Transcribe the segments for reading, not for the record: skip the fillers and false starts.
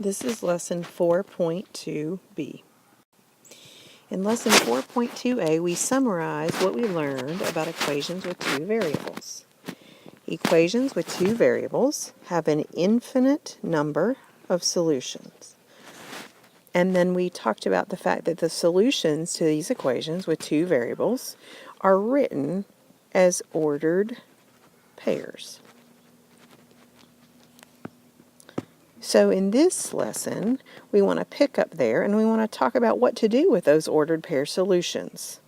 This is lesson 4.2b. In lesson 4.2a, we summarize what we learned about equations with two variables. Equations with two variables have an infinite number of solutions. And then we talked about the fact that the solutions to these equations with two variables are written as ordered pairs. So in this lesson, we want to pick up there and we want to talk about what to do with those ordered pair solutions.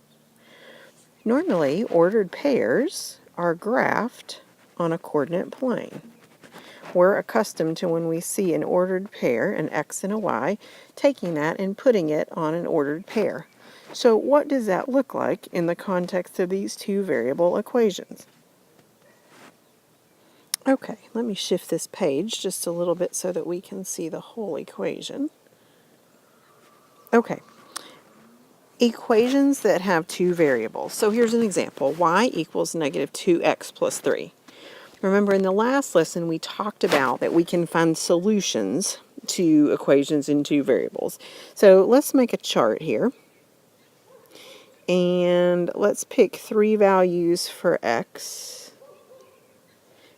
Normally, ordered pairs are graphed on a coordinate plane. We're accustomed to, when we see an ordered pair, an x and a y, taking that and putting it on an ordered pair. So what does that look like in the context of these two variable equations? Okay, let me shift this page just a little bit so that we can see the whole equation. Okay, equations that have two variables. So here's an example. Y equals negative 2x plus 3. Remember, in the last lesson we talked about that we can find solutions to equations in two variables. So let's make a chart here. And let's pick three values for x.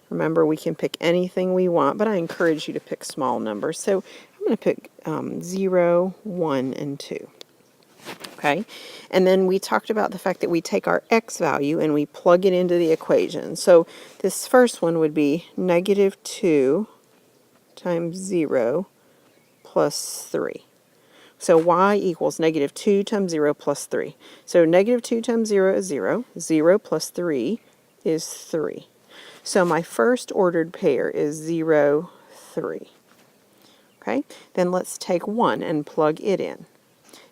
Remember, we can pick anything we want, but I encourage you to pick small numbers. So I'm going to pick 0, 1, and 2. Okay? And then we talked about the fact that we take our x value and we plug it into the equation. So this first one would be negative 2 times 0 plus 3. So y equals negative 2 times 0 plus 3. So negative 2 times 0 is 0. 0 plus 3 is 3. So my first ordered pair is 0, 3. Okay, then let's take 1 and plug it in.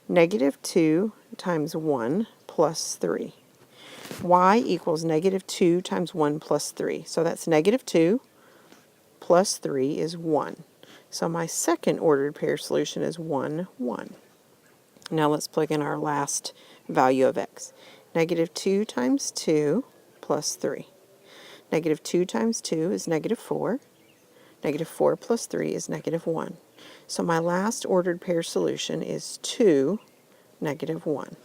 Negative 2 times 1 plus 3. Y equals negative 2 times 1 plus 3. So that's negative 2 plus 3 is 1. So my second ordered pair solution is 1, 1. Now let's plug in our last value of x. Negative 2 times 2 plus 3. Negative 2 times 2 is negative 4. Negative 4 plus 3 is negative 1. So my last ordered pair solution is 2, negative 1.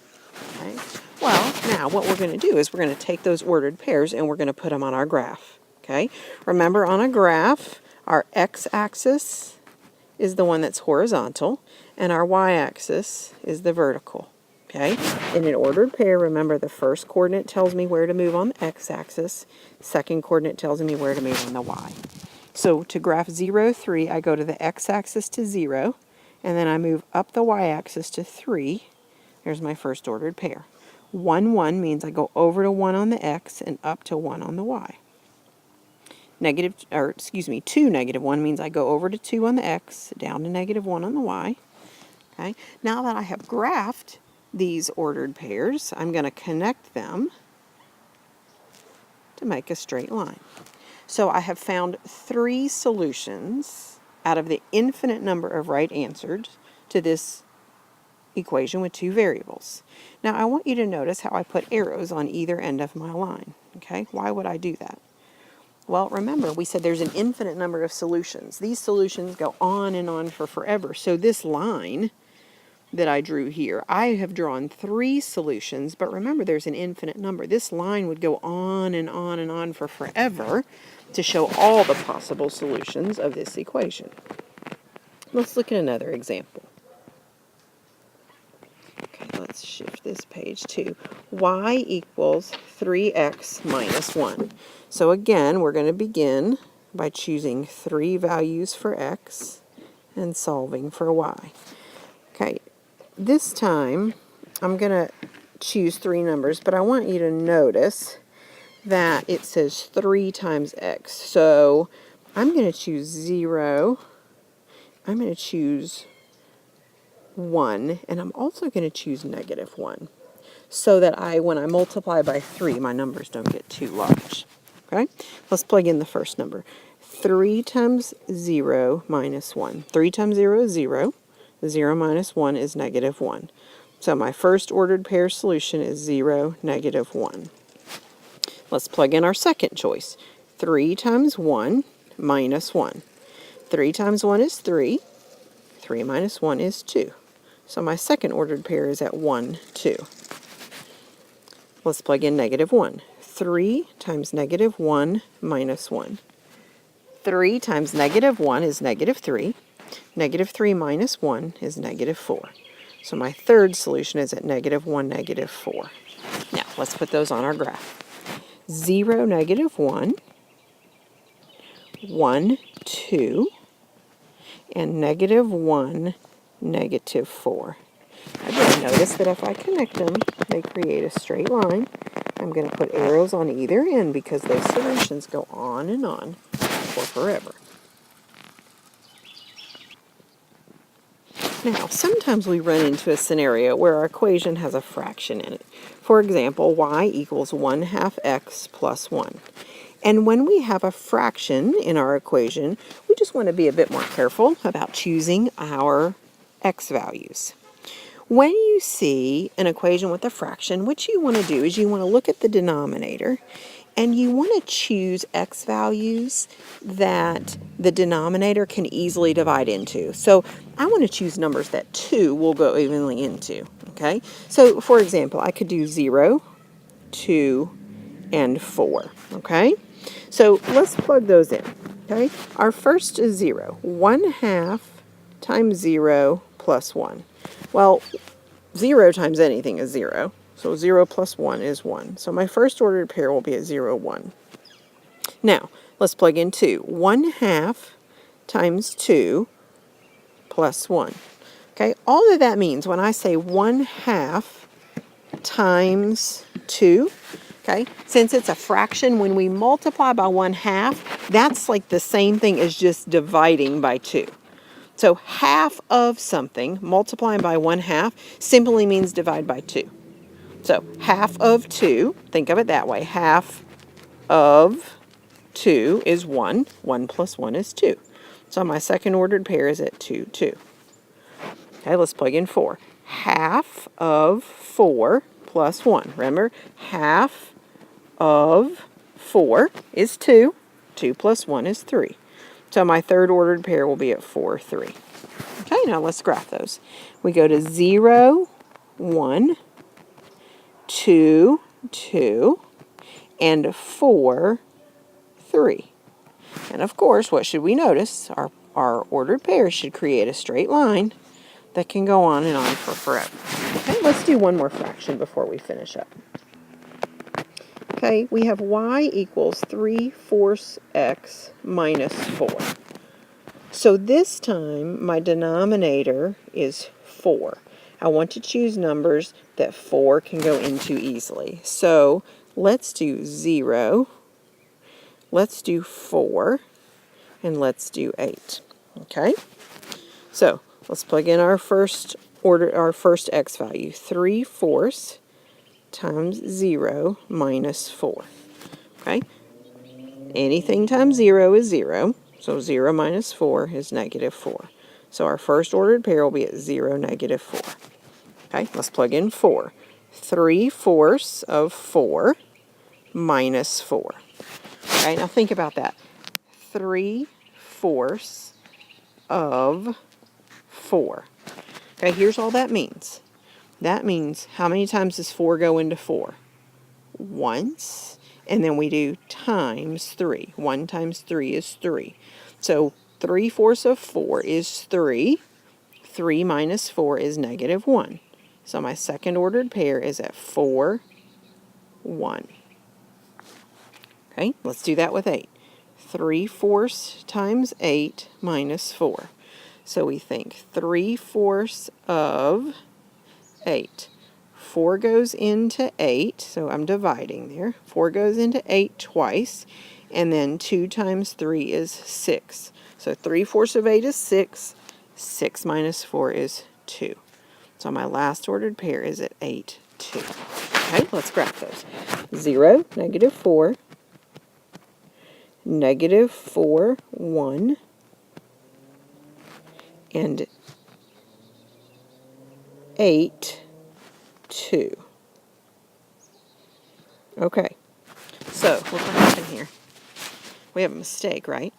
Okay? Well, now what we're going to do is we're going to take those ordered pairs and we're going to put them on our graph. Okay? Remember, on a graph, our x-axis is the one that's horizontal, and our y-axis is the vertical. Okay? In an ordered pair, remember, the first coordinate tells me where to move on the x-axis. Second coordinate tells me where to move on the y. So to graph 0, 3, I go to the x-axis to 0, and then I move up the y-axis to 3. There's my first ordered pair. 1, 1 means I go over to 1 on the x and up to 1 on the y. 2, negative 1 means I go over to 2 on the x, down to negative 1 on the y. Okay? Now that I have graphed these ordered pairs, I'm going to connect them to make a straight line. So I have found three solutions out of the infinite number of right answers to this equation with two variables. Now I want you to notice how I put arrows on either end of my line. Okay? Why would I do that? Well, remember, we said there's an infinite number of solutions. These solutions go on and on for forever. So this line that I drew here, I have drawn three solutions, but remember, there's an infinite number. This line would go on and on and on for forever to show all the possible solutions of this equation. Let's look at another example. Okay, let's shift this page to y equals 3x minus 1. So again, we're going to begin by choosing three values for x and solving for y. Okay, this time I'm going to choose three numbers, but I want you to notice that it says 3 times x. So I'm going to choose 0. I'm going to choose 1, and I'm also going to choose negative 1, so that when I multiply by 3, my numbers don't get too large. Okay? Let's plug in the first number. 3 times 0 minus 1. 3 times 0 is 0. 0 minus 1 is negative 1. So my first ordered pair solution is 0, negative 1. Let's plug in our second choice. 3 times 1 minus 1. 3 times 1 is 3. 3 minus 1 is 2. So my second ordered pair is at 1, 2. Let's plug in negative 1. 3 times negative 1 minus 1. 3 times negative 1 is negative 3. Negative 3 minus 1 is negative 4. So my third solution is at negative 1, negative 4. Now, let's put those on our graph. 0, negative 1, 1, 2, and negative 1, negative 4. Again, notice that if I connect them, they create a straight line. I'm going to put arrows on either end because those solutions go on for forever. Now, sometimes we run into a scenario where our equation has a fraction in it. For example, y equals 1/2 x plus 1. And when we have a fraction in our equation, we just want to be a bit more careful about choosing our x values. When you see an equation with a fraction, what you want to do is you want to look at the denominator and you want to choose x values that the denominator can easily divide into. So I want to choose numbers that 2 will go evenly into, okay? So for example, I could do 0, 2, and 4, okay? So let's plug those in, okay? Our first is 0. 1/2 times 0 plus 1. Well, 0 times anything is 0. So 0 plus 1 is 1. So my first ordered pair will be at 0, 1. Now, let's plug in 2. 1/2 times 2 plus 1. Okay, all of that means when I say 1/2 times 2, okay, since it's a fraction, when we multiply by 1/2, that's like the same thing as just dividing by 2. So half of something multiplying by 1/2 simply means divide by 2. So half of 2, think of it that way, half of 2 is 1. 1 plus 1 is 2. So my second ordered pair is at 2, 2. Okay, let's plug in 4. Half of 4 plus 1. Remember, half of 4 is 2. 2 plus 1 is 3. So my third ordered pair will be at 4, 3. Okay, now let's graph those. We go to 0, 1, 2, 2, and 4, 3. And of course, what should we notice? Our ordered pairs should create a straight line that can go on for forever. Okay, let's do one more fraction before we finish up. Okay, we have y equals 3/4 x minus 4. So this time, my denominator is 4. I want to choose numbers that 4 can go into easily. So let's do 0, let's do 4, and let's do 8. Okay? So let's plug in our first x value. 3/4 times 0 minus 4. Okay? Anything times 0 is 0. So 0 minus 4 is negative 4. So our first ordered pair will be at 0, negative 4. Okay, let's plug in 4. 3/4 of 4 minus 4. Okay, now think about that. 3/4 of 4. Okay, here's all that means. That means how many times does 4 go into 4? Once. And then we do times 3. 1 times 3 is 3. So 3/4 of 4 is 3. 3 minus 4 is negative 1. So my second ordered pair is at 4, 1. Okay, let's do that with 8. 3/4 times 8 minus 4. So we think 3/4 of 8. 4 goes into 8, so I'm dividing there. 4 goes into 8 twice, and then 2 times 3 is 6. So 3/4 of 8 is 6. 6 minus 4 is 2. So my last ordered pair is at 8, 2. Okay, let's graph those. 0, negative 4, negative 4, 1, and 8, 2. Okay, so look what happened here. We have a mistake, right?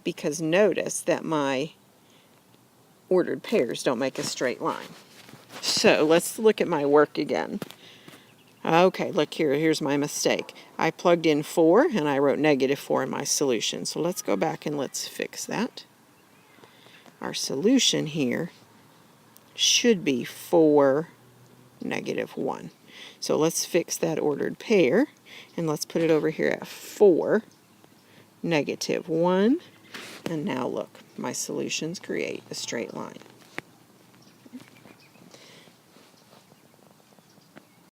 Because notice that my ordered pairs don't make a straight line. So let's look at my work again. Okay, look here, here's my mistake. I plugged in 4 and I wrote -4 in my solution. So let's go back and let's fix that. Our solution here should be 4, -1. So let's fix that ordered pair, and let's put it over here at 4, -1. And now look, my solutions create a straight line.